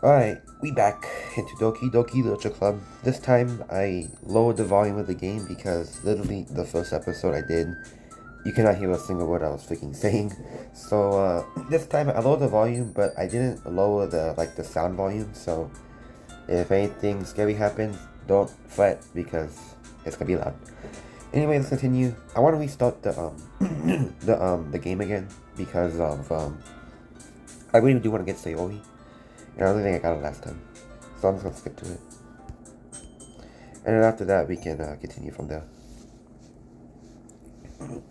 Alright, we back into Doki Doki Literature Club. This time I lowered the volume of the game because literally the first episode I did, you cannot hear a single word I was freaking saying. So this time I lowered the volume, but I didn't lower the sound volume. So if anything scary happens, don't fret because it's gonna be loud. Anyway, let's continue. I want to restart the the game again because of I really do want to get sayori. And I don't think I got it last time. So I'm just gonna skip to it. And then after that, we can continue from there.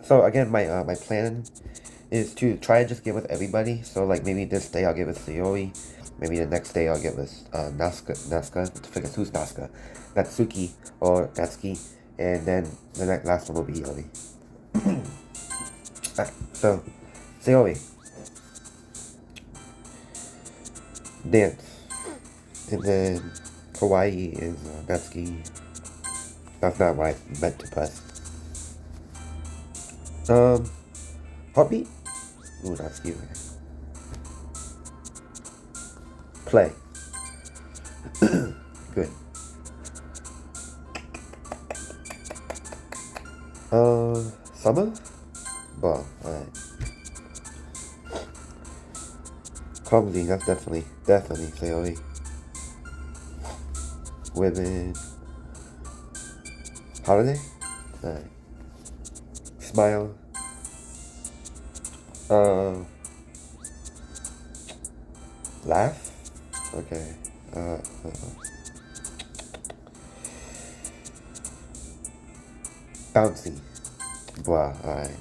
So again, my plan is to try and just get with everybody. So like maybe this day I'll get with sayori. Maybe the next day I'll get with Naska. Forget who's Naska. Natsuki or Natsuki. And then the last one will be Yori. Alright, so sayori. Dance. And then Hawaii is Natsuki. That's not what I meant to press. Heartbeat? Ooh, Natsuki. Play. Good. Summer? Ball, alright. Clumsy, that's definitely sayori. Women. Holiday? Alright. Smile. Laugh? Okay. Bouncy. Blah, alright.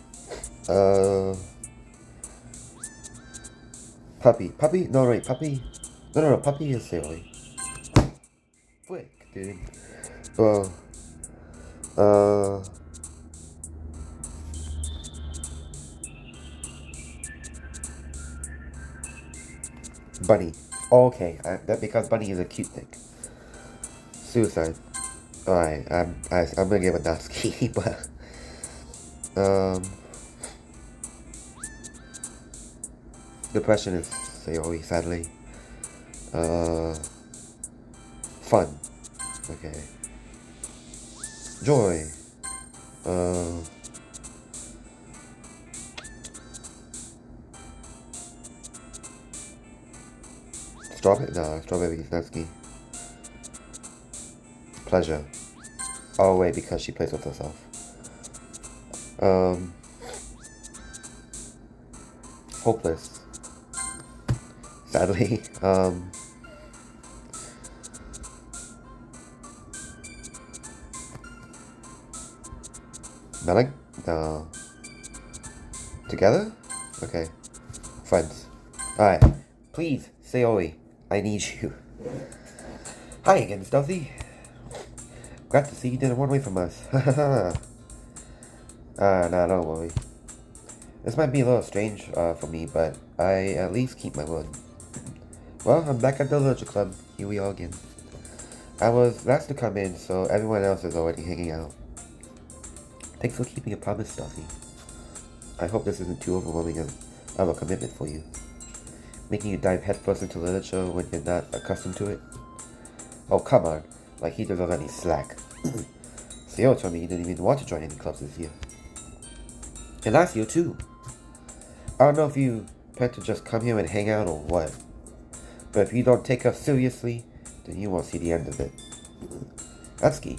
Puppy. Puppy? No, wait, puppy. No, puppy is sayori. Frick, dude. Well, Bunny. Oh, okay, that because Bunny is a cute thing. Suicide. Alright, I'm gonna give it Natsuki, but depression is sayori, sadly. Fun. Okay. Joy. Strawberry? No, strawberry is Natsuki. Pleasure. Oh wait, because she plays with herself. Hopeless. Sadly. Melag? No. Together? Okay. Friends. Alright. Please, sayori. I need you. Hi again, Stealthy. Glad to see you didn't run away from us. Nah, don't worry. This might be a little strange for me, but I at least keep my word. Well, I'm back at the Literature Club. Here we are again. I was last to come in, so everyone else is already hanging out. Thanks for keeping a promise, Stealthy. I hope this isn't too overwhelming of a commitment for you. Making you dive headfirst into literature when you're not accustomed to it? Oh, come on. Like he deserves any slack. Sayori told me you didn't even want to join any clubs this year. And last year, too. I don't know if you plan to just come here and hang out or what. But if you don't take us seriously, then you won't see the end of it. Atsuki,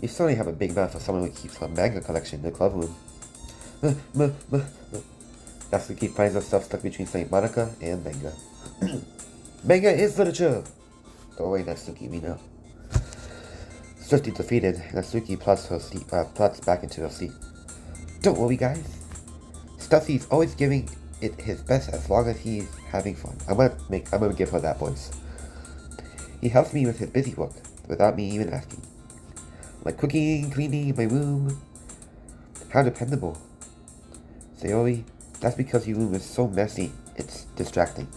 you certainly have a big mouth for someone who keeps a manga collection in the club room. Atsuki finds herself stuck between saying Monica and manga. Manga is literature! Go away, Natsuki, we know. Swiftly defeated, Natsuki plots back into her seat. Don't worry, guys. Stuffy's always giving it his best as long as he's having fun. I'm gonna give her that voice. He helps me with his busy work without me even asking. Like cooking, cleaning my room. How dependable. Sayori, that's because your room is so messy, it's distracting.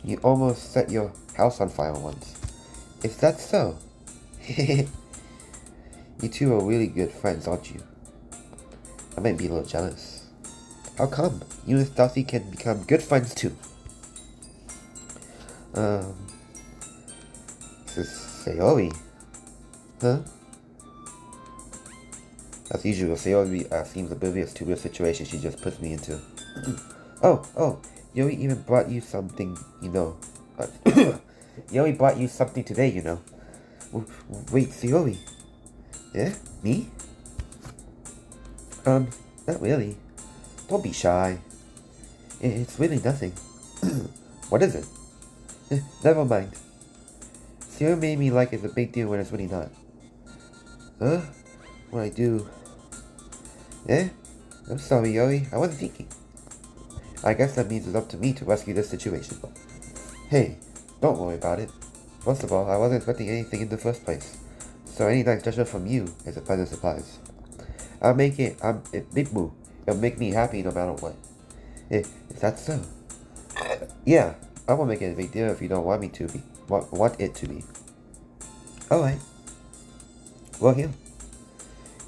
You almost set your house on fire once. Is that so? You two are really good friends, aren't you? I might be a little jealous. How come? You and Stealthy can become good friends too. Sayori? Huh? As usual, Sayori seems oblivious to the situation she just puts me into. Oh, Yuri even brought you something, you know. Yuri brought you something today, you know. Wait, Sayori? Yeah? Me? Not really. Don't be shy. It's really nothing. What is it? Never mind. Sayori made me like it's a big deal when it's really not. Huh? What I do? Eh? I'm sorry, Yuri. I wasn't thinking. I guess that means it's up to me to rescue this situation. Hey, don't worry about it. First of all, I wasn't expecting anything in the first place. So any nice gesture from you is a pleasant surprise. I'll make it, big move. It'll make me happy no matter what. Is that so? Yeah, I won't make it a big deal if you don't want me to be. Want it to be. Alright. Well, here.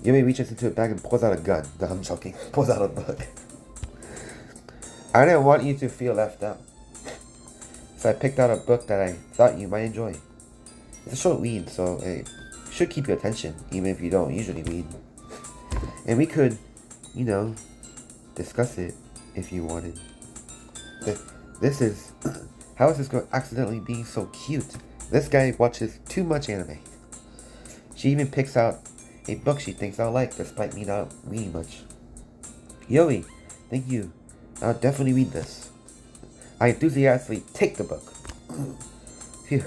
Yumi reaches into a bag and pulls out a gun. No, I'm joking. Pulls out a book. I didn't want you to feel left out. So I picked out a book that I thought you might enjoy. It's a short read, so it should keep your attention, even if you don't usually read. And we could, you know, discuss it if you wanted. This is... How is this girl accidentally being so cute? This guy watches too much anime. She even picks out a book she thinks I'll like, despite me not reading much. Yuri, thank you. I'll definitely read this. I enthusiastically take the book. Phew.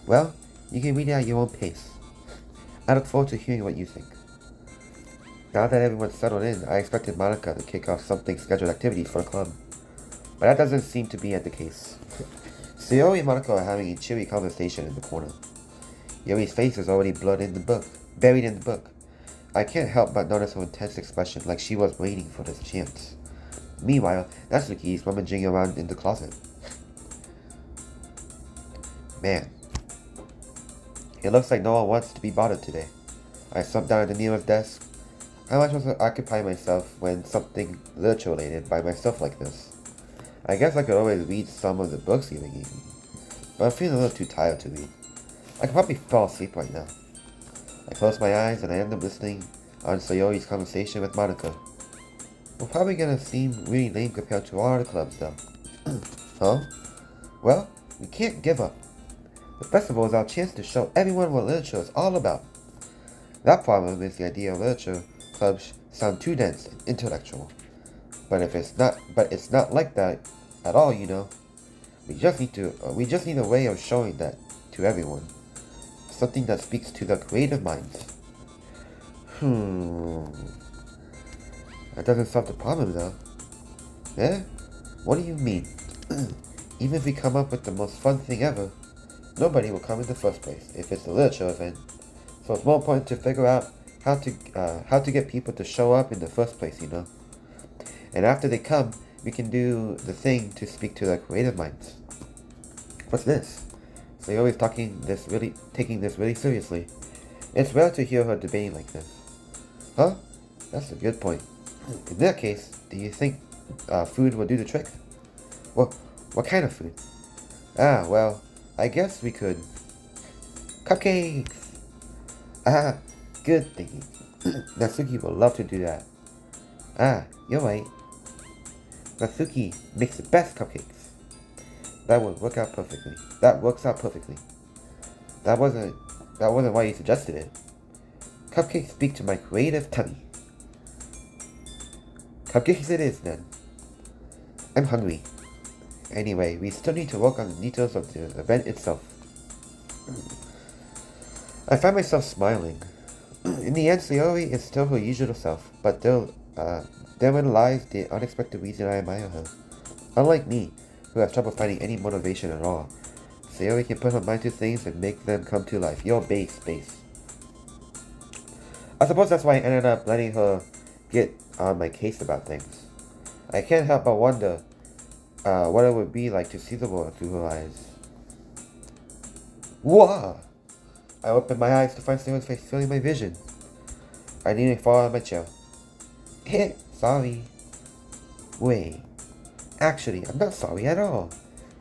Well, you can read it at your own pace. I look forward to hearing what you think. Now that everyone's settled in, I expected Monica to kick off something scheduled activities for the club. But that doesn't seem to be the case. Sayori and Monica are having a cheery conversation in the corner. Yuri's face is already buried in the book. I can't help but notice her intense expression, like she was waiting for this chance. Meanwhile, Natsuki is rummaging around in the closet. Man. It looks like no one wants to be bothered today. I slumped down at the nearest desk. How am I supposed to occupy myself when something literature related by myself like this? I guess I could always read some of the books you gave me, but I'm feeling a little too tired to read. I could probably fall asleep right now. I close my eyes and I end up listening on Sayori's conversation with Monica. We're probably gonna seem really lame compared to all other clubs though. Huh? Well, we can't give up. The festival is our chance to show everyone what literature is all about. That problem is the idea of literature clubs sound too dense and intellectual. But it's not like that at all, you know. We just need a way of showing that to everyone. Something that speaks to the creative minds. That doesn't solve the problem though. Eh? What do you mean? Even if we come up with the most fun thing ever, nobody will come in the first place if it's a literature event. So it's more important to figure out how to get people to show up in the first place, you know. And after they come, we can do the thing to speak to their creative minds. What's this? So you're always taking this really seriously. It's rare to hear her debating like this. Huh? That's a good point. In that case, do you think food will do the trick? Well, what kind of food? Well, I guess we could... Cupcakes! Good thinking. Natsuki will love to do that. You're right. Natsuki makes the best cupcakes. That works out perfectly. That wasn't why you suggested it. Cupcakes speak to my creative tummy. Cupcakes it is, then. I'm hungry. Anyway, we still need to work on the details of the event itself. I find myself smiling. In the end, Sayori is still her usual self, but therein lies the unexpected reason I admire her. Unlike me, who has trouble finding any motivation at all, Sayori can put her mind to things and make them come to life. You're base. I suppose that's why I ended up letting her get on my case about things. I can't help but wonder what it would be like to see the world through her eyes. Whoa! I opened my eyes to find Sayori's face filling my vision. I nearly fall out of my chair. Sorry. Wait. Actually, I'm not sorry at all.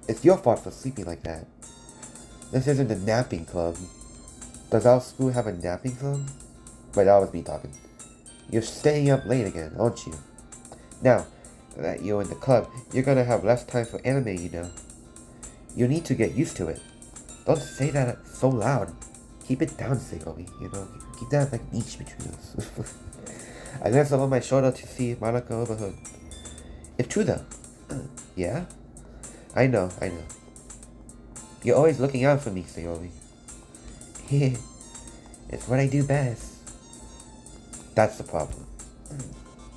It's your fault for sleeping like that. This isn't a napping club. Does our school have a napping club? Wait, that was me talking. You're staying up late again, aren't you? Now that you're in the club, you're gonna have less time for anime, you know. You need to get used to it. Don't say that so loud. Keep it down, sayori, you know. Keep that like niche between us. I glanced over my shoulder to see if Monica overheard. It's true though. Yeah? I know. You're always looking out for me, sayori. It's what I do best. That's the problem.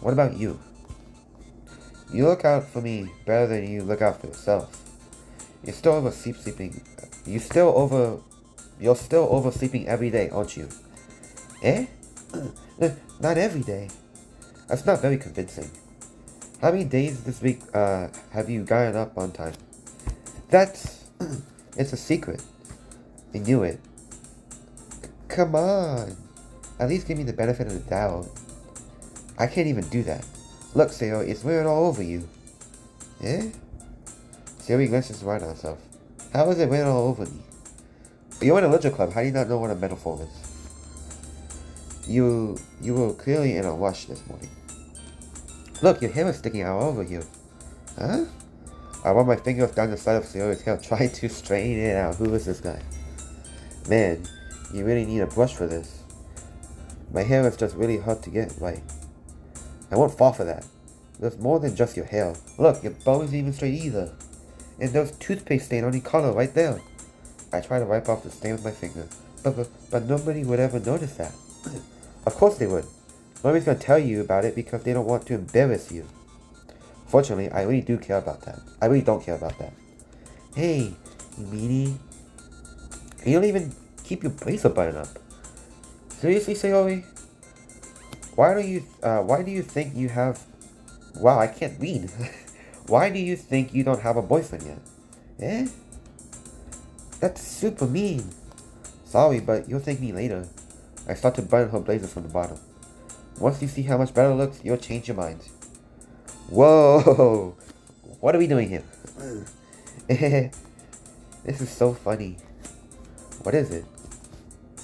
What about you? You look out for me better than you look out for yourself. You're still oversleeping. You're still oversleeping every day, aren't you? Eh? Not every day. That's not very convincing. How many days this week have you gotten up on time? It's a secret. I knew it. Come on. At least give me the benefit of the doubt. I can't even do that. Look, Sayori, it's written all over you. Eh? Sayori glances around herself. How is it written all over me? You're in a literature club. How do you not know what a metaphor is? You were clearly in a rush this morning. Look, your hair is sticking out all over you. Huh? I run my fingers down the side of Sayori's hair, trying to straighten it out. Who is this guy? Man, you really need a brush for this. My hair is just really hard to get right. I won't fall for that. There's more than just your hair. Look, your bow isn't even straight either. And there's toothpaste stain on your collar right there. I try to wipe off the stain with my finger. But nobody would ever notice that. Of course they would. Nobody's gonna tell you about it because they don't want to embarrass you. Fortunately, I really do care about that. I really don't care about that. Hey, you meanie. You don't even keep your bracelet buttoned up. Seriously, Sayori? Why do you think you have... Wow, I can't read. Why do you think you don't have a boyfriend yet? Eh? That's super mean. Sorry, but you'll thank me later. I start to button her blazer from the bottom. Once you see how much better it looks, you'll change your mind. Whoa! What are we doing here? This is so funny. What is it?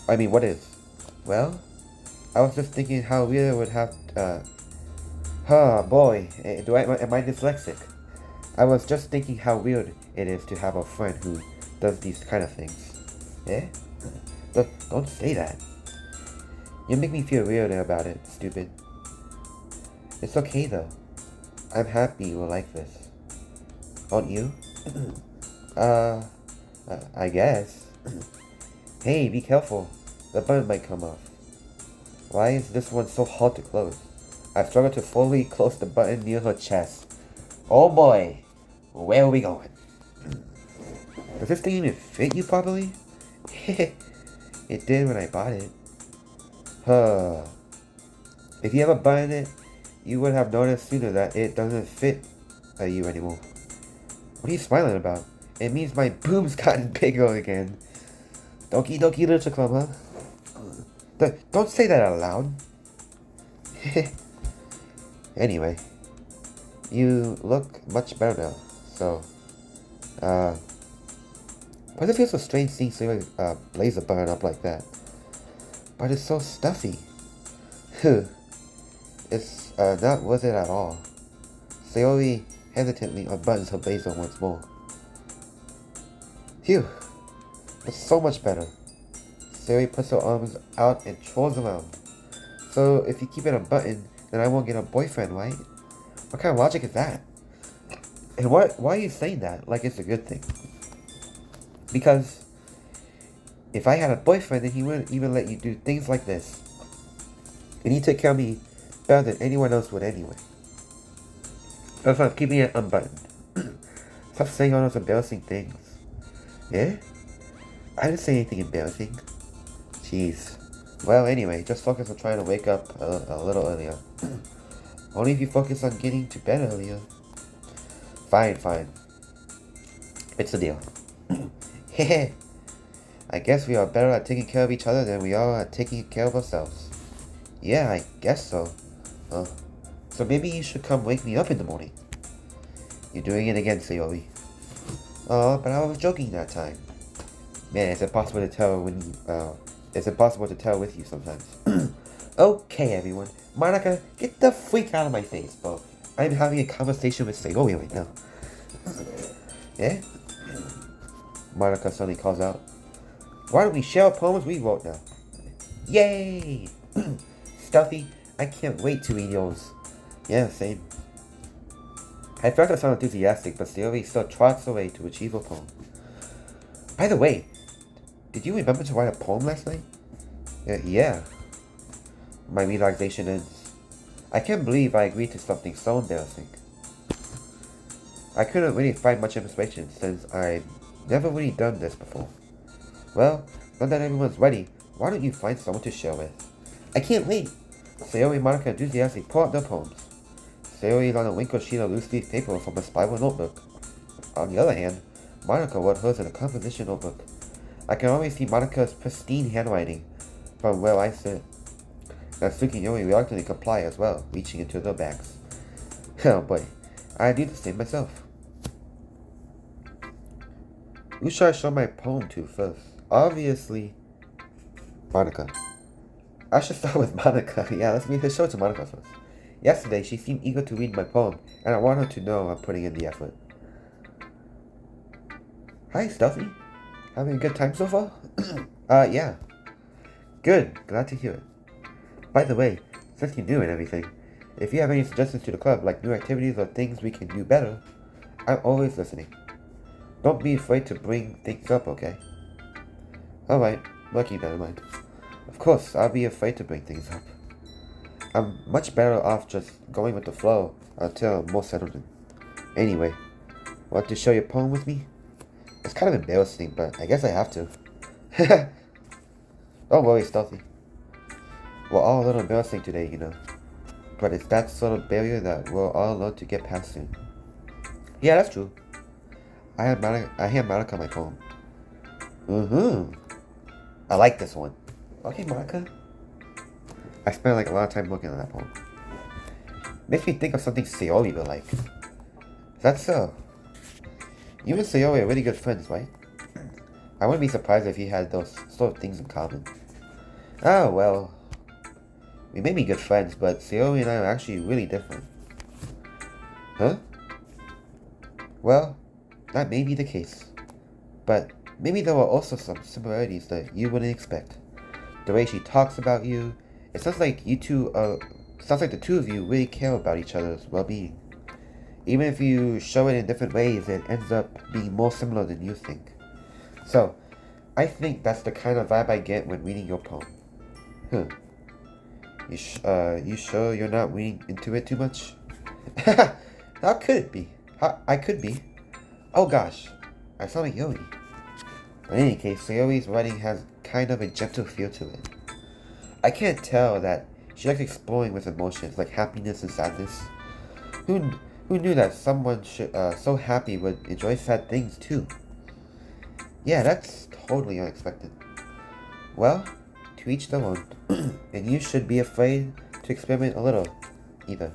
I mean, what is? Well, I was just thinking how weird it would have, boy, am I dyslexic? I was just thinking how weird it is to have a friend who does these kind of things. Eh? Don't say that. You make me feel weird about it, stupid. It's okay though. I'm happy you like this. Aren't you? I guess. Hey, be careful. The button might come off. Why is this one so hard to close? I struggled to fully close the button near her chest. Oh boy, where are we going? Does this thing even fit you properly? It did when I bought it. If you ever button it, you would have noticed sooner that it doesn't fit you anymore. What are you smiling about? It means my boob's gotten bigger again. Doki Doki Literature Club, huh? Don't say that out loud. Anyway, you look much better now. So, why does it feel so strange seeing Sayori's blazer button up like that? But it's so stuffy. It's not worth it at all. Sayori hesitantly unbuttons her blazer once more. Phew, that's so much better. Sayori puts her arms out and twirls around. So if you keep it unbuttoned, then I won't get a boyfriend, right? What kind of logic is that? And why are you saying that like it's a good thing? Because if I had a boyfriend, then he wouldn't even let you do things like this. And he take care of me better than anyone else would anyway. That's why I'm keeping it unbuttoned. Stop saying all those embarrassing things. Yeah? I didn't say anything embarrassing. Jeez. Well, anyway, just focus on trying to wake up a little earlier. Only if you focus on getting to bed earlier. Fine. It's a deal. Hehe. I guess we are better at taking care of each other than we are at taking care of ourselves. Yeah, I guess so. So maybe you should come wake me up in the morning. You're doing it again, Sayori. Oh, but I was joking that time. Man, it's impossible to tell it's impossible to tell with you sometimes. Okay, everyone. Monica, get the freak out of my face, bro. I'm having a conversation with Sayori right now. Yeah? Monica suddenly calls out. Why don't we share poems we wrote now? Yay! Stealthy, I can't wait to read yours. Yeah, same. I felt I sound enthusiastic, but Sayori still trots away to achieve a poem. By the way, did you remember to write a poem last night? Yeah. My relaxation ends. I can't believe I agreed to something so embarrassing. I couldn't really find much inspiration since I've never really done this before. Well, now that everyone's ready, why don't you find someone to share with? I can't wait! Sayori and Monica enthusiastically pull out their poems. Sayori is on a wrinkled sheet of loose leaf paper from a spiral notebook. On the other hand, Monica wrote hers in a composition notebook. I can always see Monica's pristine handwriting from where I sit. Natsuki and Yuri reluctantly comply as well, reaching into their bags. Oh boy, I do the same myself. Who should I show my poem to first? Obviously, Monica. I should start with Monica. Yeah, let's show it to Monica first. Yesterday, she seemed eager to read my poem, and I want her to know I'm putting in the effort. Hi, Stealthy. Having a good time so far? Yeah. Good. Glad to hear it. By the way, since you're new and everything, if you have any suggestions to the club, like new activities or things we can do better, I'm always listening. Don't be afraid to bring things up, okay? Alright, I'll keep that in mind. Of course, I'll be afraid to bring things up. I'm much better off just going with the flow until I'm more settled in. Anyway, want to share your poem with me? It's kind of embarrassing, but I guess I have to. Don't worry, Stealthy. We're all a little embarrassing today, you know. But it's that sort of barrier that we'll all learn to get past soon. Yeah, that's true. I hand Monica my poem. I like this one. Okay, Monica. I spent like a lot of time working on that poem. Makes me think of something Sayori would like. Is that so? You and Sayori are really good friends, right? I wouldn't be surprised if you had those sort of things in common. Oh, well. We may be good friends, but Sayori and I are actually really different. Huh? Well, that may be the case. But maybe there are also some similarities that you wouldn't expect. The way she talks about you, it sounds like the two of you really care about each other's well-being. Even if you show it in different ways, it ends up being more similar than you think. So, I think that's the kind of vibe I get when reading your poem. You sure you're not reading into it too much? How could it be? I could be. Oh gosh, I sound like Yuri. In any case, Sayori's writing has kind of a gentle feel to it. I can't tell that she likes exploring with emotions like happiness and sadness. Who knew that someone so happy would enjoy sad things too? Yeah, that's totally unexpected. Well, to each their own. And you should be afraid to experiment a little, either.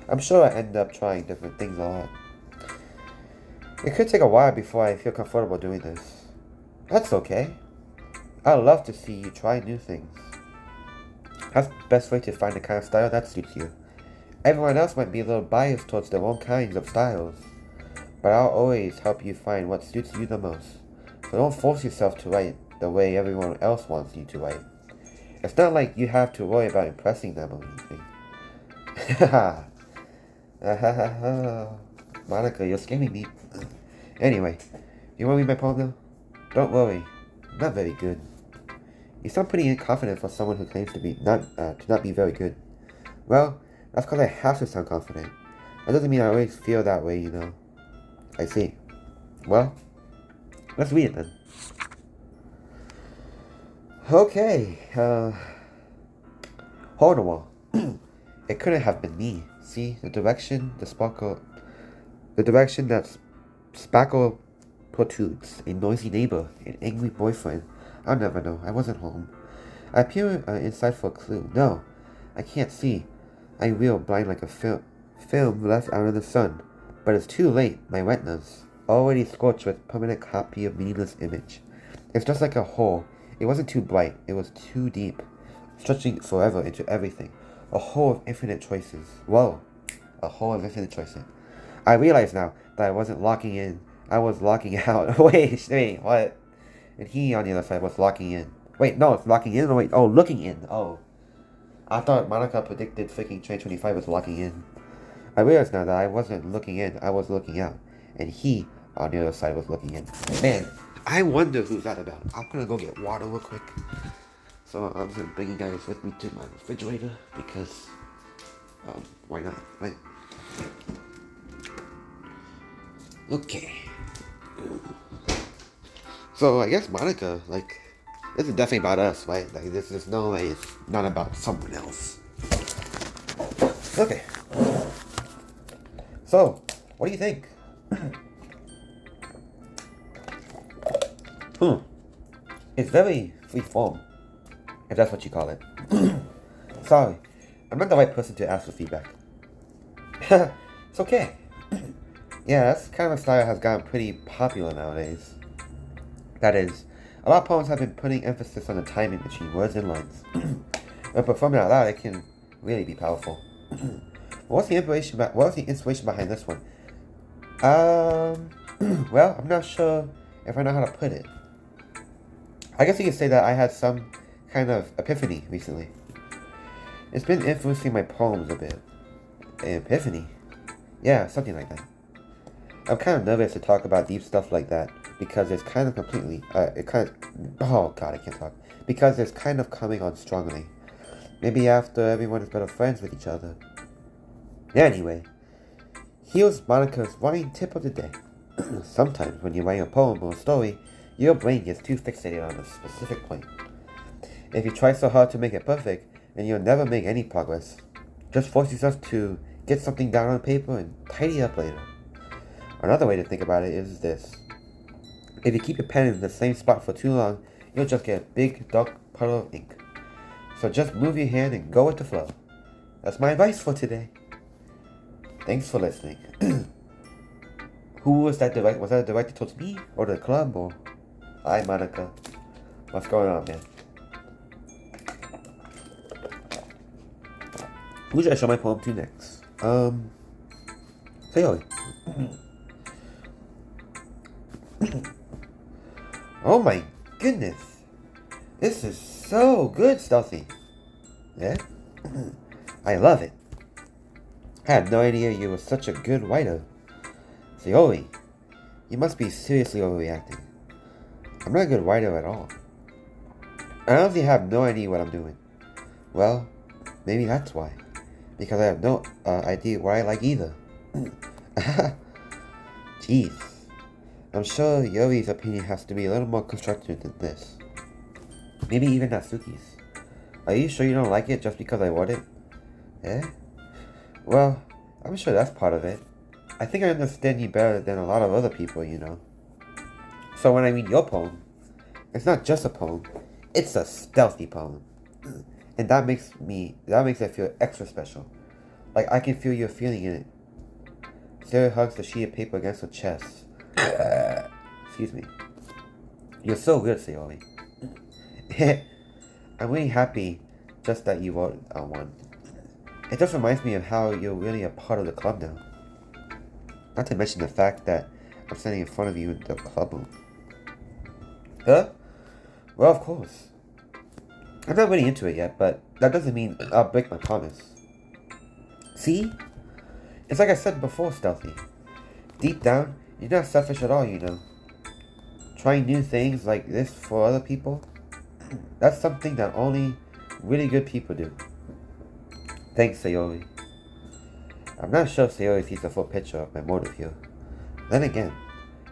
I'm sure I end up trying different things a lot. It could take a while before I feel comfortable doing this. That's okay. I'd love to see you try new things. That's the best way to find the kind of style that suits you. Everyone else might be a little biased towards their own kinds of styles, but I'll always help you find what suits you the most. So don't force yourself to write the way everyone else wants you to write. It's not like you have to worry about impressing them or anything. Monica, you're scaring me. Anyway, you want to read my poem now? Don't worry, not very good. You sound pretty confident for someone who claims to not be very good. Well, that's because I have to sound confident. That doesn't mean I always feel that way, you know. I see. Well, let's read it then. Okay, hole in the wall. It couldn't have been me. See, the direction that spackle protrudes. A noisy neighbor, an angry boyfriend. I'll never know. I wasn't home. I peer inside for a clue. No, I can't see. I reel blind like a film left out in the sun. But it's too late. My retinas, already scorched with permanent copy of meaningless image. It's just like a hole. It wasn't too bright, it was too deep, stretching forever into everything. A hole of infinite choices. Whoa. A hole of infinite choices. I realize now that I wasn't locking in, I was locking out. wait, what? And he on the other side was locking in. Wait, no, it's locking in? Wait, oh, looking in. Oh. I thought Monica predicted freaking 2025 was locking in. I realize now that I wasn't looking in, I was looking out. And he on the other side was looking in. Man, I wonder who's that about. I'm gonna go get water real quick. So I'm gonna bring you guys with me to my refrigerator because, why not, right? Okay. So I guess Monica, like, this is definitely about us, right? Like, this is no way it's not about someone else. Okay. So, what do you think? It's very free-form, if that's what you call it. Sorry, I'm not the right person to ask for feedback. It's okay. Yeah, that's kind of a style that has gotten pretty popular nowadays. That is, a lot of poems have been putting emphasis on the timing between words and lines. When performed out loud, it can really be powerful. What's the inspiration behind this one? Well, I'm not sure if I know how to put it. I guess you could say that I had some kind of epiphany recently. It's been influencing my poems a bit. An epiphany? Yeah, something like that. I'm kind of nervous to talk about deep stuff like that because it's kind of completely, oh god, I can't talk. Because it's kind of coming on strongly. Maybe after everyone is better friends with each other. Anyway, here's Monica's writing tip of the day. Sometimes when you write a poem or a story, your brain gets too fixated on a specific point. If you try so hard to make it perfect, then you'll never make any progress. Just force yourself to get something down on paper and tidy up later. Another way to think about it is this. If you keep your pen in the same spot for too long, you'll just get a big dark puddle of ink. So just move your hand and go with the flow. That's my advice for today. Thanks for listening. Who was that director? Was that a director towards me or the club or? Hi Monica. What's going on, man? Who should I show my poem to next? Sayori. Oh my goodness. This is so good, Stealthy. Yeah? I love it. I had no idea you were such a good writer. Sayori, you must be seriously overreacting. I'm not a good writer at all. I honestly have no idea what I'm doing. Well, maybe that's why. Because I have no idea what I like either. Jeez. I'm sure Yori's opinion has to be a little more constructive than this. Maybe even Natsuki's. Are you sure you don't like it just because I wrote it? Eh? Well, I'm sure that's part of it. I think I understand you better than a lot of other people, you know. So when I read your poem, it's not just a poem, it's a stealthy poem. And that makes it feel extra special. Like I can feel your feeling in it. Sarah hugs the sheet of paper against her chest. Excuse me. You're so good, Sayori. I'm really happy just that you wrote one. It just reminds me of how you're really a part of the club now. Not to mention the fact that I'm standing in front of you in the club room. Huh? Well, of course. I'm not really into it yet, but that doesn't mean I'll break my promise. See? It's like I said before, Stealthy. Deep down, you're not selfish at all, you know. Trying new things like this for other people, that's something that only really good people do. Thanks, Sayori. I'm not sure Sayori sees the full picture of my motive here. Then again,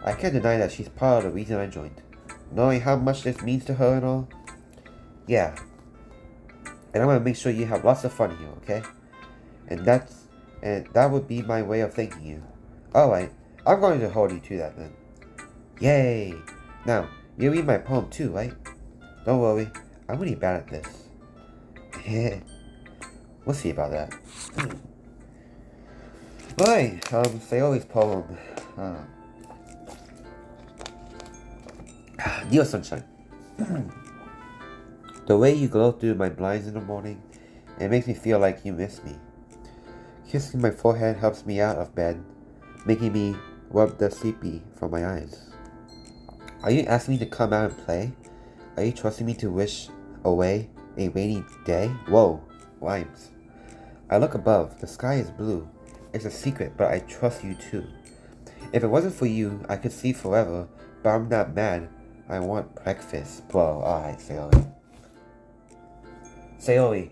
I can't deny that she's part of the reason I joined. Knowing how much this means to her and all. Yeah. And I want to make sure you have lots of fun here, okay? And that would be my way of thanking you. Alright, I'm going to hold you to that then. Yay! Now, you read my poem too, right? Don't worry, I'm really bad at this. We'll see about that. Alright, Sayori's poem. Dear sunshine, the way you glow through my blinds in the morning, it makes me feel like you miss me. Kissing my forehead helps me out of bed, making me rub the sleepy from my eyes. Are you asking me to come out and play? Are you trusting me to wish away a rainy day? Whoa, rhymes. I look above. The sky is blue. It's a secret, but I trust you too. If it wasn't for you, I could sleep forever, but I'm not mad. I want breakfast. Bro, alright, Sayori. Sayori,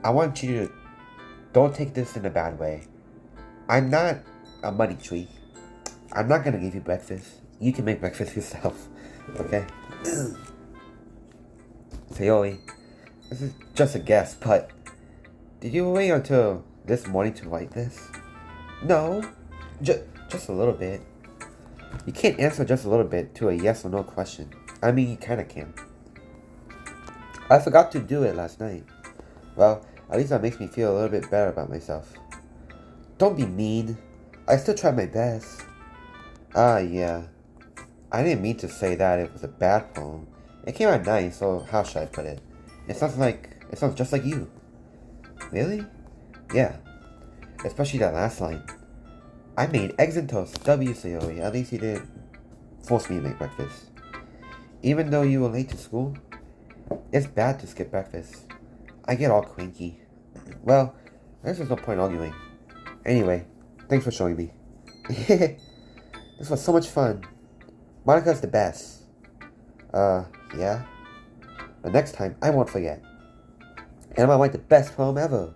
I want you to... Don't take this in a bad way. I'm not a money tree. I'm not gonna give you breakfast. You can make breakfast yourself. Okay? Sayori, this is just a guess, but... Did you wait until this morning to write this? No. Just a little bit. You can't answer just a little bit to a yes or no question. I mean, you kinda can. I forgot to do it last night. Well, at least that makes me feel a little bit better about myself. Don't be mean. I still tried my best. Ah, yeah. I didn't mean to say that it was a bad poem. It came out nice, so how should I put it? It sounds just like you. Really? Yeah. Especially that last line. I made eggs and toast. W, Sayori. At least you didn't force me to make breakfast. Even though you were late to school, it's bad to skip breakfast. I get all cranky. Well, there's just no point arguing. Anyway, thanks for showing me. This was so much fun. Monica's the best. Yeah? But next time, I won't forget. And I'm gonna write the best poem ever.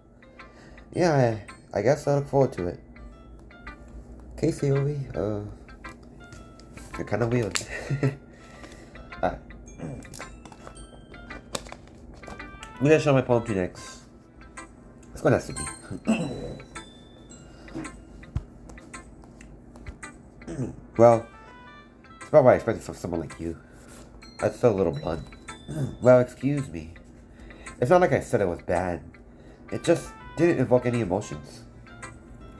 Yeah, I guess I look forward to it. Okay, Sayori, you're kinda weird. Alright. I'm gonna show my poem to you next. Let's go next to me. Well, it's about what I expected from someone like you. That's still a little blunt. Well, excuse me. It's not like I said it was bad. It just didn't evoke any emotions.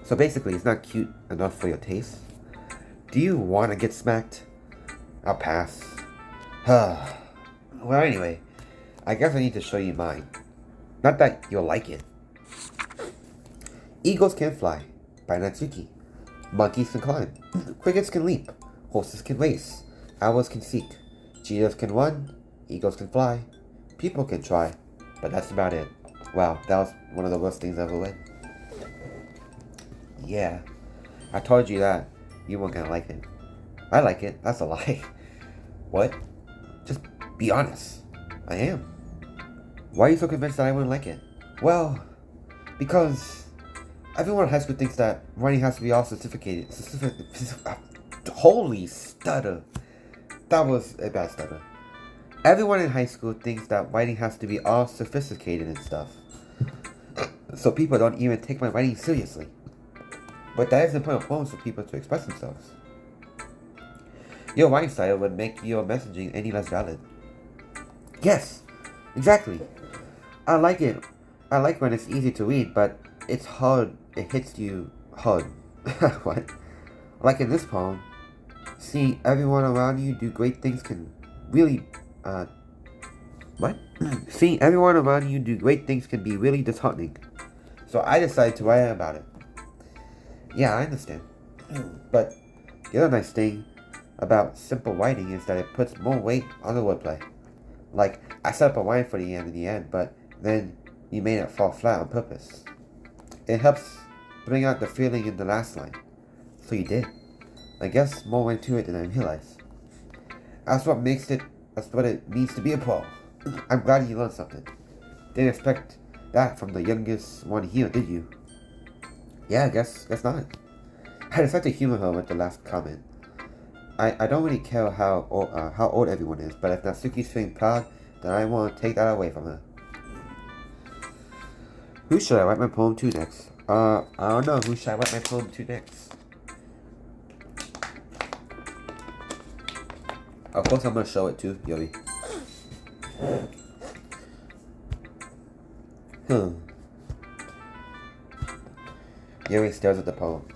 So basically, it's not cute enough for your taste. Do you want to get smacked? I'll pass. Well, anyway, I guess I need to show you mine. Not that you'll like it. Eagles can fly, by Natsuki. Monkeys can climb. Crickets can leap. Horses can race. Owls can seek. Cheetahs can run. Eagles can fly. People can try. But that's about it. Wow, that was one of the worst things I've ever read. Yeah, I told you that you weren't gonna like it. I like it. That's a lie. What? Just be honest. I am. Why are you so convinced that I wouldn't like it? Well, because everyone in high school thinks that writing has to be all certificated. Holy stutter. That was a bad stutter. Everyone in high school thinks that writing has to be all sophisticated and stuff. So people don't even take my writing seriously. But that is the point of poems for people to express themselves. Your writing style would make your messaging any less valid. Yes, exactly. I like it. I like when it's easy to read, but it's hard. It hits you hard. What? Like in this poem, see everyone around you do great things can really, what? Seeing everyone around you do great things can be really disheartening. So I decided to write about it. Yeah, I understand. But the other nice thing about simple writing is that it puts more weight on the wordplay. Like, I set up a line for the end in the end, but then you made it fall flat on purpose. It helps bring out the feeling in the last line. So you did. I guess more went to it than I realized. That's what it means to be a pro. I'm glad you learned something. Didn't expect that from the youngest one here, did you? Yeah, guess not. I decided to humor her with the last comment. I don't really care how old everyone is, but if Natsuki's feeling proud, then I won't take that away from her. Who should I write my poem to next? I don't know. Who should I write my poem to next? Of course I'm gonna show it to Yuri. Yuri stares at the poem.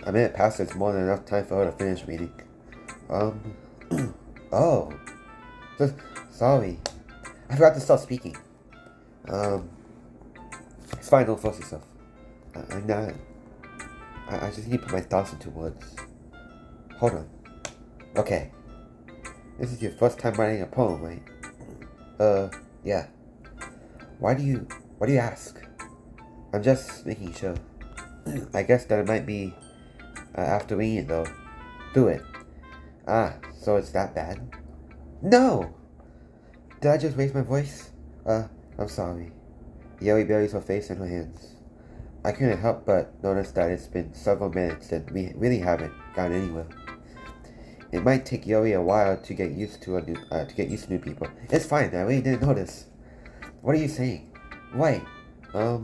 A minute passes, more than enough time for her to finish reading. Oh, so, sorry. I forgot to stop speaking. It's fine, don't force yourself. I'm not. I just need to put my thoughts into words. Hold on. Okay. This is your first time writing a poem, right? Yeah. Why do you ask? I'm just making sure. I guess that it might be, after reading it though. Do it. Ah, so it's that bad? No! Did I just raise my voice? I'm sorry. Yuri buries her face in her hands. I couldn't help but notice that it's been several minutes and we really haven't gone anywhere. It might take Yuri a while to get used to new people. It's fine, I really didn't notice. What are you saying? Wait, I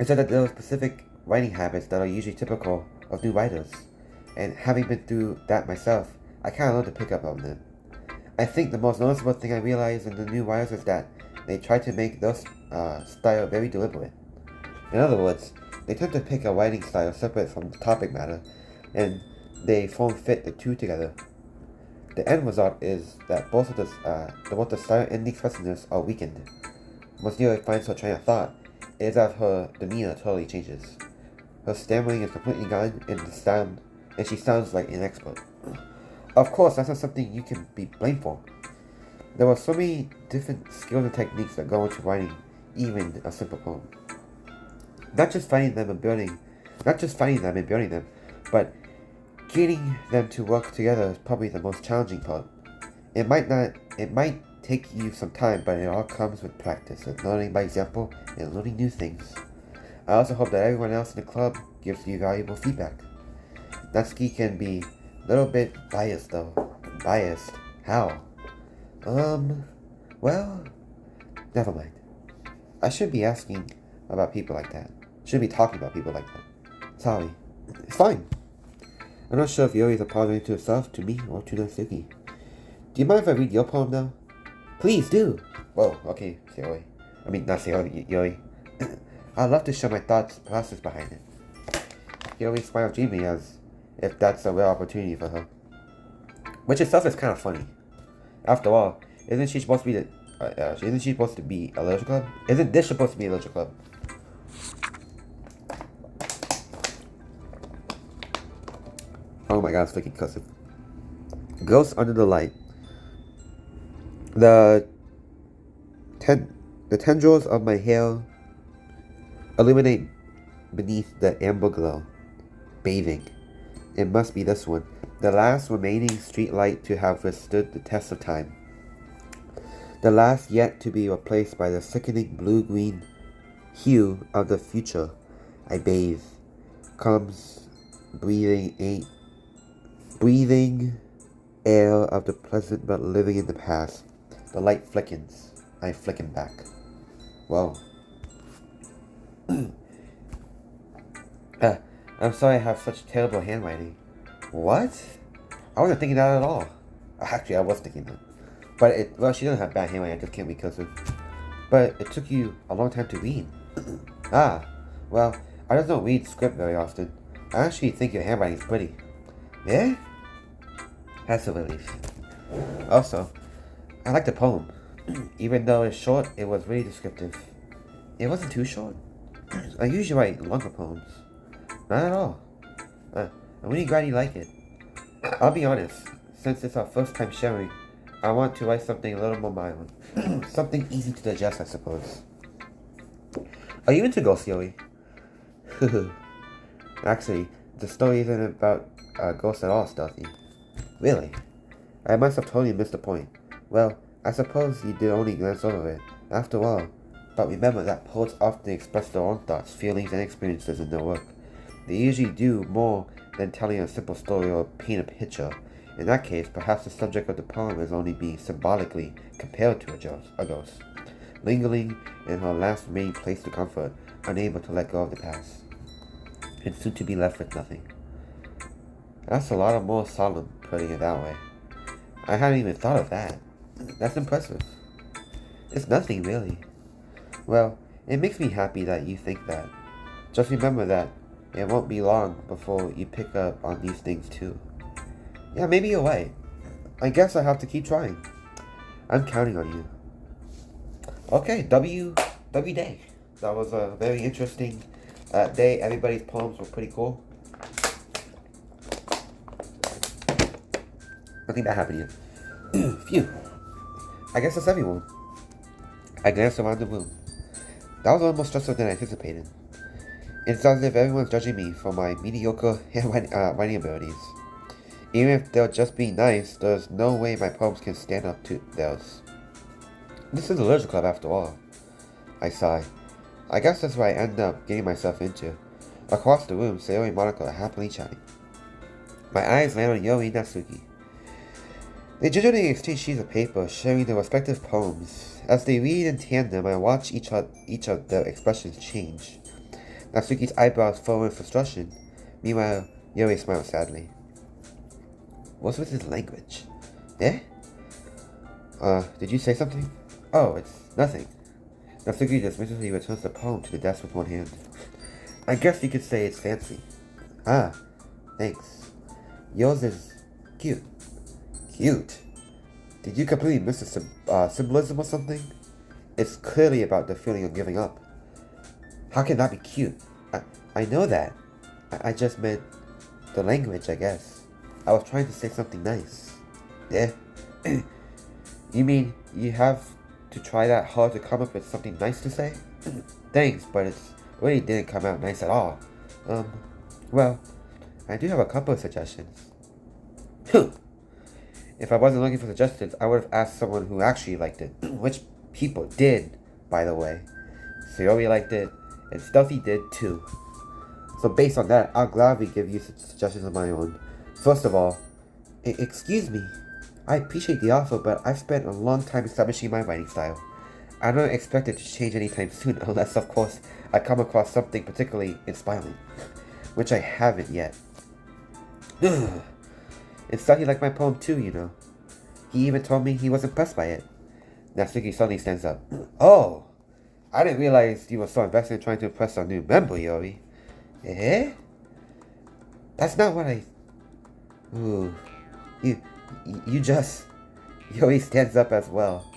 said that there are specific writing habits that are usually typical of new writers. And having been through that myself, I kinda learned to pick up on them. I think the most noticeable thing I realized in the new writers is that they try to make their style very deliberate. In other words, they tend to pick a writing style separate from the topic matter, and they fit the two together. The end result is that both the style and the expressiveness are weakened. Once Neo finds her train of thought, it is as her demeanor totally changes. Her stammering is completely gone, and she sounds like an expert. Of course, that's not something you can be blamed for. There are so many different skills and techniques that go into writing, even a simple poem. Not just finding them and building them, but getting them to work together is probably the most challenging part. It might take you some time, but it all comes with practice and learning by example and learning new things. I also hope that everyone else in the club gives you valuable feedback. Natsuki can be a little bit biased though. Biased? How? Well, never mind. I shouldn't be asking about people like that. Shouldn't be talking about people like that. Sorry. It's fine. I'm not sure if Yuri is apologizing to herself, to me, or to Natsuki. Do you mind if I read your poem now? Please do! Whoa, okay, sayori. I mean, not sayori, Yuri. I'd love to share my thoughts process behind it. Yuri smiled dreamily as if that's a real opportunity for her. Which itself is kind of funny. After all, isn't she supposed to be a literature club? Isn't this supposed to be a literature club? Oh my god, it's freaking cursive. Ghosts under the light. The tendrils of my hair illuminate beneath the amber glow. Bathing. It must be this one. The last remaining street light to have withstood the test of time. The last yet to be replaced by the sickening blue-green hue of the future. I bathe. Comes breathing air of the present but living in the past. The light flickens. I flicken back. Whoa. I'm sorry I have such terrible handwriting. What? I wasn't thinking that at all. Actually, I was thinking that. But she doesn't have bad handwriting, I just can't read cursive. But it took you a long time to read. Well, I just don't read script very often. I actually think your handwriting is pretty. Yeah? That's a relief. Also, I like the poem. Even though it's short, it was really descriptive. It wasn't too short. I usually write longer poems. Not at all. I'm really glad you like it. I'll be honest, since it's our first time sharing, I want to write something a little more mild. Something easy to digest, I suppose. Are you into ghost theory? Actually, the story isn't about ghosts at all, Stealthy. Really? I must have totally missed the point. Well, I suppose you did only glance over it. After all, but remember that poets often express their own thoughts, feelings, and experiences in their work. They usually do more than telling a simple story or paint a picture. In that case, perhaps the subject of the poem is only being symbolically compared to a ghost, lingering in her last remaining place to comfort, unable to let go of the past, and soon to be left with nothing. That's a lot more solemn, putting it that way. I hadn't even thought of that. That's impressive. It's nothing, really. Well, it makes me happy that you think that. Just remember that it won't be long before you pick up on these things too. Yeah, maybe you're right. I guess I have to keep trying. I'm counting on you. Okay, W day. That was a very interesting day. Everybody's poems were pretty cool. Nothing bad happened yet. Phew. I guess that's everyone. I glanced around the room. That was almost stressful than I anticipated. It's as if everyone's judging me for my mediocre writing abilities. Even if they're just being nice, there's no way my poems can stand up to theirs. This is a literature club after all. I sigh. I guess that's what I end up getting myself into. Across the room, Sayori and Monica are happily chatting. My eyes land on Yori and Natsuki. They gingerly exchange sheets of paper, sharing their respective poems. As they read in tandem, I watch each of their expressions change. Natsuki's eyebrows furrow in frustration. Meanwhile, Yori smiles sadly. What's with his language? Eh? Did you say something? Oh, it's nothing. Natsuki dismissively returns the poem to the desk with one hand. I guess you could say it's fancy. Ah, thanks. Yours is cute. Cute? Did you completely miss the symbolism or something? It's clearly about the feeling of giving up. How can that be cute? I know that. I just meant the language, I guess. I was trying to say something nice. Yeah? You mean you have to try that hard to come up with something nice to say? Thanks, but it really didn't come out nice at all. Well, I do have a couple of suggestions. If I wasn't looking for suggestions, I would have asked someone who actually liked it. Which people did, by the way. Sayori liked it, and Stealthy did too. So based on that, I'll gladly give you suggestions of my own. First of all, excuse me. I appreciate the offer, but I've spent a long time establishing my writing style. I don't expect it to change anytime soon, unless, of course, I come across something particularly inspiring. Which I haven't yet. And Stucky liked my poem too, you know. He even told me he was impressed by it. Natsuki suddenly stands up. Oh! I didn't realize you were so invested in trying to impress our new member, Yori. Eh? That's not what I... Ooh. You just... Yori stands up as well.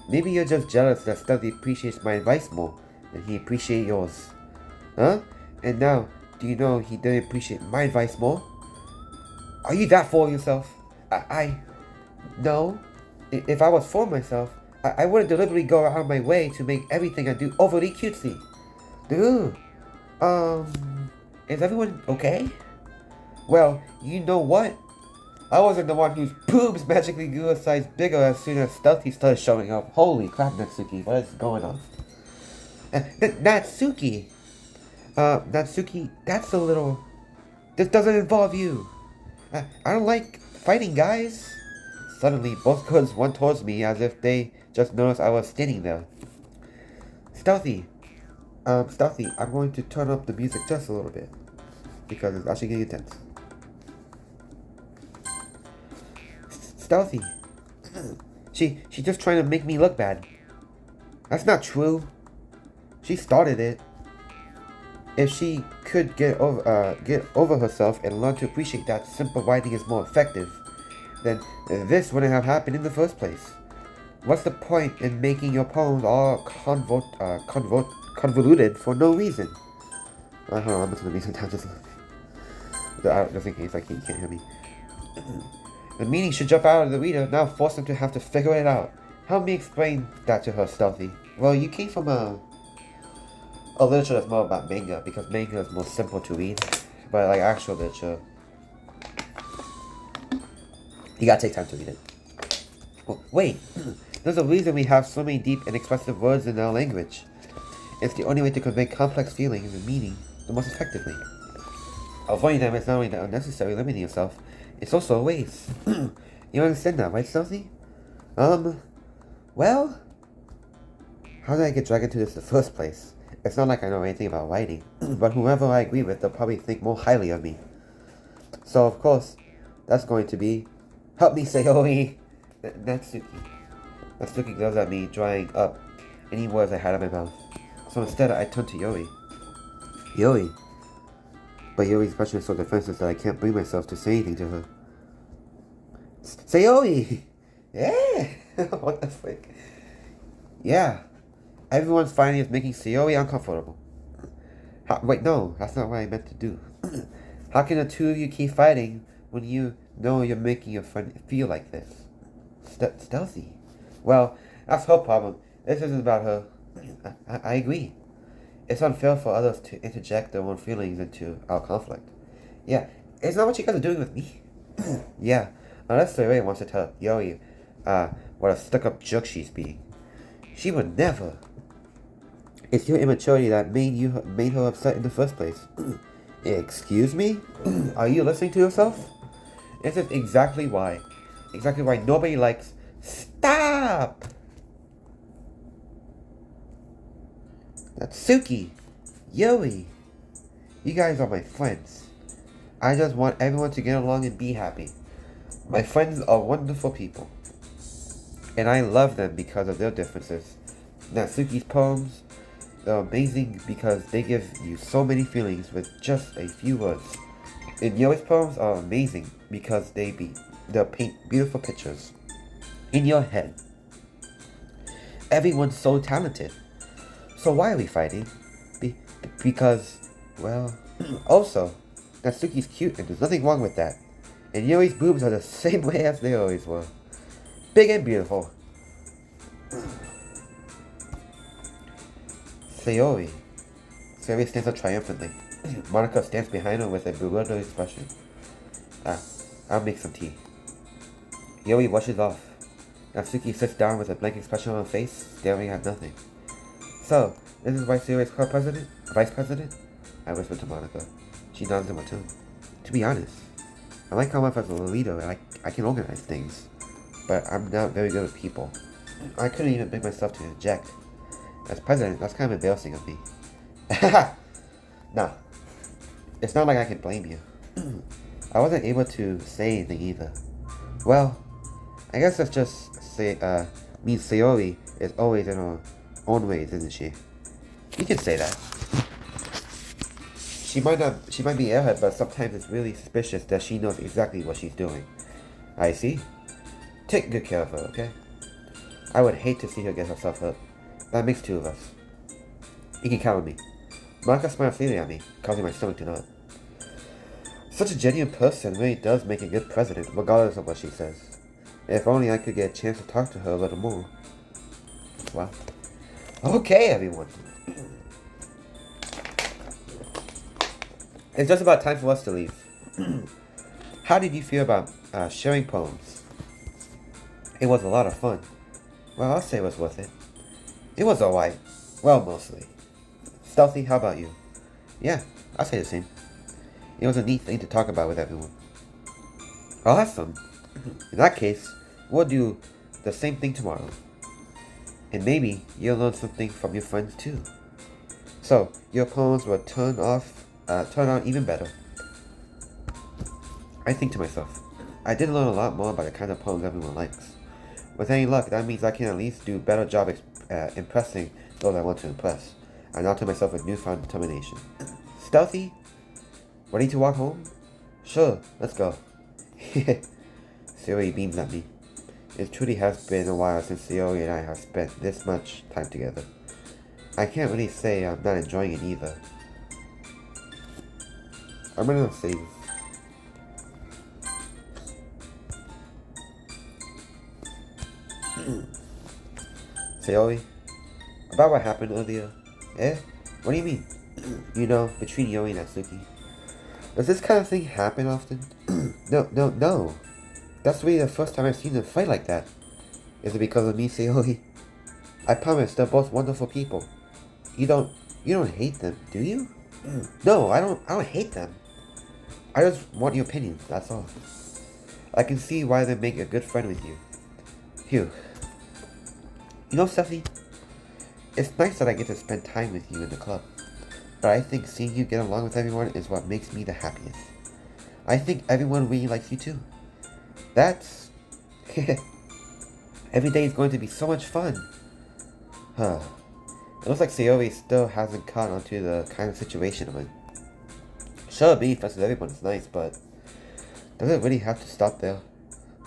Maybe you're just jealous that Stucky appreciates my advice more than he appreciates yours. Huh? And now, do you know he didn't appreciate my advice more? Are you that full of yourself? No. If I was for myself, I wouldn't deliberately go out of my way to make everything I do overly cutesy. Dude. Is everyone okay? Well, you know what? I wasn't the one whose boobs magically grew a size bigger as soon as Stealthy started showing up. Holy crap, Natsuki, what is going on? Natsuki! Natsuki, that's a little... This doesn't involve you. I don't like fighting guys. Suddenly, both girls run towards me as if they just noticed I was standing there. Stealthy, I'm going to turn up the music just a little bit. Because it's actually getting intense. Stealthy. She's just trying to make me look bad. That's not true. She started it. If she could get over herself and learn to appreciate that simple writing is more effective, then this wouldn't have happened in the first place. What's the point in making your poems all convoluted for no reason? Hold on, I'm just gonna be some time just in case like he can't hear me. The meaning should jump out of the reader, now force them to have to figure it out. Help me explain that to her, Stealthy. Well, you came from a literature that's more about manga, because manga is more simple to read. But like actual literature, you gotta take time to read it. Oh, wait, there's a reason we have so many deep and expressive words in our language. It's the only way to convey complex feelings and meaning the most effectively. Avoiding them is not only unnecessary limiting yourself, it's also a waste. You understand that, right, Stealthy? Well, how did I get dragged into this in the first place? It's not like I know anything about writing, but whoever I agree with, they'll probably think more highly of me. So, of course, that's going to be... Help me, Sayori! Natsuki. Natsuki glares at me, drying up any words I had in my mouth. So instead, I turn to Yori. Yori. But Yori's expression is so defensive that I can't bring myself to say anything to her. Sayori! Yeah! What the frick? Yeah. Everyone's finding is making Sayori uncomfortable. Wait, no, that's not what I meant to do. How can the two of you keep fighting when you know you're making your friend feel like this? Stealthy. Well, that's her problem. This isn't about her. I agree. It's unfair for others to interject their own feelings into our conflict. Yeah, it's not what you guys are doing with me. Yeah, unless Sayori wants to tell Yori, what a stuck-up jerk she's being. She would never. It's your immaturity that made her upset in the first place. Excuse me? Are you listening to yourself? This is exactly why. Exactly why nobody likes. Stop! Natsuki! Yoi! You guys are my friends. I just want everyone to get along and be happy. My friends are wonderful people. And I love them because of their differences. Natsuki's poems, they're amazing because they give you so many feelings with just a few words. And Yoi's poems are amazing because they paint beautiful pictures in your head. Everyone's so talented. So why are we fighting? Because, well, also, Natsuki's cute and there's nothing wrong with that. And Yoi's boobs are the same way as they always were. Big and beautiful. Sayori. Sayori stands up triumphantly. Monica stands behind her with a bewildered expression. I'll make some tea. Yoi washes off. Natsuki sits down with a blank expression on her face, staring at nothing. So, this is why Sayori's co-president? Vice president? I whispered to Monica. She nods in return. To be honest, I like how I'm as a leader and I can organize things. But I'm not very good with people. I couldn't even bring myself to inject. As president, that's kind of embarrassing of me. Nah. It's not like I can blame you. I wasn't able to say anything either. Well, I guess that's just means Sayori is always in her own ways, isn't she? You can say that. She might be airhead, but sometimes it's really suspicious that she knows exactly what she's doing. I see. Take good care of her, okay? I would hate to see her get herself hurt. That makes two of us. You can count on me. Monica smiled freely at me, causing my stomach to knot. Such a genuine person really does make a good president, regardless of what she says. If only I could get a chance to talk to her a little more. Well, okay, everyone. It's just about time for us to leave. How did you feel about sharing poems? It was a lot of fun. Well, I'll say it was worth it. It was alright. Well, mostly. Stealthy, how about you? Yeah, I'll say the same. It was a neat thing to talk about with everyone. Awesome. In that case, we'll do the same thing tomorrow. And maybe you'll learn something from your friends too. So, your poems will turn out even better. I think to myself, I did learn a lot more about the kind of poems everyone likes. With any luck, that means I can at least do a better job impressing those I want to impress. I now to myself with newfound determination. Stealthy? Ready to walk home? Sure, let's go. Sayori beams at me. It truly has been a while since Sayori and I have spent this much time together. I can't really say I'm not enjoying it either. I'm gonna save. Sayori, about what happened earlier. Eh? What do you mean? You know, between Yoi and Natsuki. Does this kind of thing happen often? No. That's really the first time I've seen them fight like that. Is it because of me, Sayori? I promise, they're both wonderful people. You don't hate them, do you? No, I don't hate them. I just want your opinion, that's all. I can see why they make a good friend with you. Phew. You know, Steffi, it's nice that I get to spend time with you in the club. But I think seeing you get along with everyone is what makes me the happiest. I think everyone really likes you too. That's... Every day is going to be so much fun. Huh. It looks like Sayori still hasn't caught on to the kind of situation I'm in. Sure, being friends with everyone is nice, but does it really have to stop there?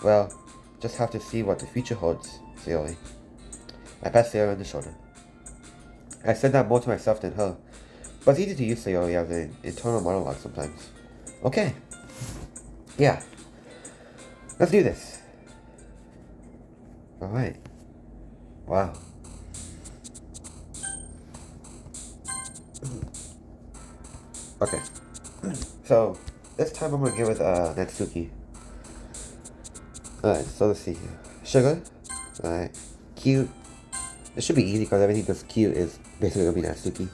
Well, just have to see what the future holds, sayori. I pat Sayori on the shoulder. I said that more to myself than her, but it's easy to use sayori as an internal monologue sometimes. Okay. Yeah. Let's do this. Alright. Wow. Okay. So, this time I'm gonna give it Natsuki. Alright, so let's see here. Sugar. Alright. Cute. It should be easy because everything that's cute is basically gonna be Natsuki.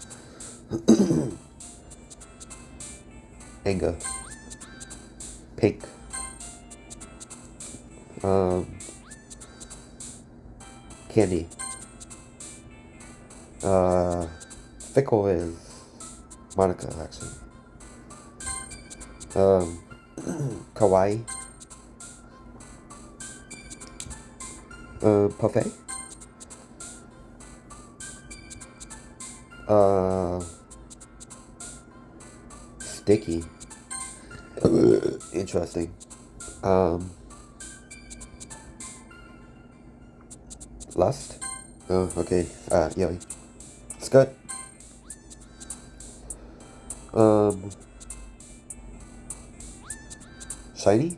Anger. Pink. Candy. Fickle is Monica, actually. Kawaii. Parfait. Sticky. Interesting. Lust. Oh, okay. Yeah. Skirt. Shiny.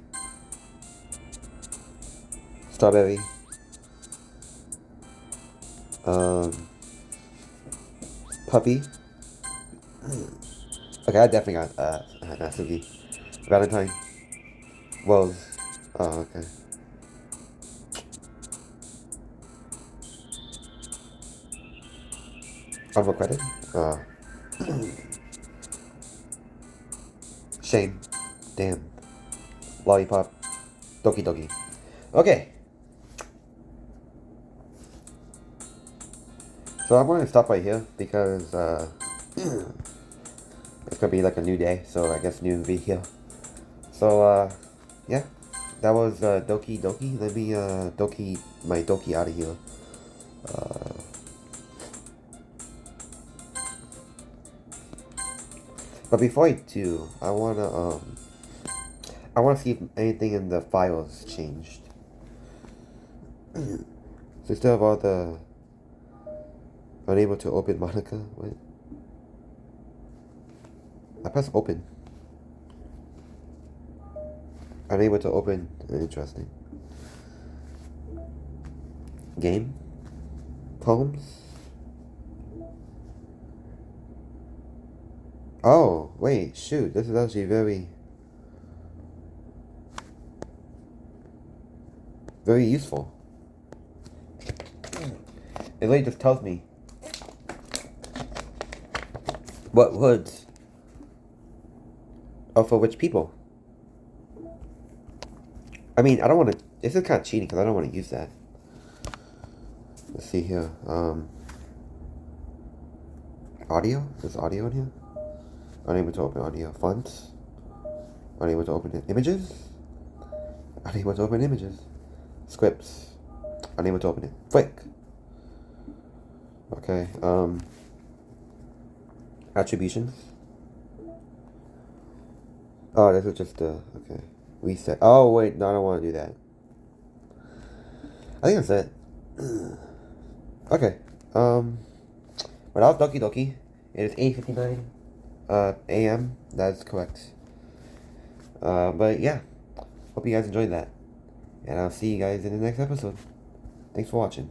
Strawberry. Puppy. Okay, I definitely got Natsuki. Valentine. Rose. Oh, okay. Honorable credit. Shame. Damn. Lollipop. Doki Doki. Okay. So I'm going to stop right here because it's going to be like a new day. So I guess new video. So yeah. That was Doki Doki. Let me Doki my Doki out of here. But before I do, I wanna see if anything in the files changed. So still have all the unable to open Monica. What? I press open. Unable to open. Interesting. Game. Poems. Oh, wait, shoot, this is actually very useful. It really just tells me what words are for which people. I mean, I don't want to, this is kind of cheating because I don't want to use that. Let's see here, audio? Is audio in here? Unable to open audio. Fonts. Unable to open images. Unable to open images. Scripts. Unable to open it. Flick. Okay. Attributions. Oh, this is just okay. Reset. Oh wait, no, I don't want to do that. I think that's it. Okay. Without Doki Doki, it is 8:59 a.m. That's correct. But yeah, hope you guys enjoyed that, and I'll see you guys in the next episode. Thanks for watching.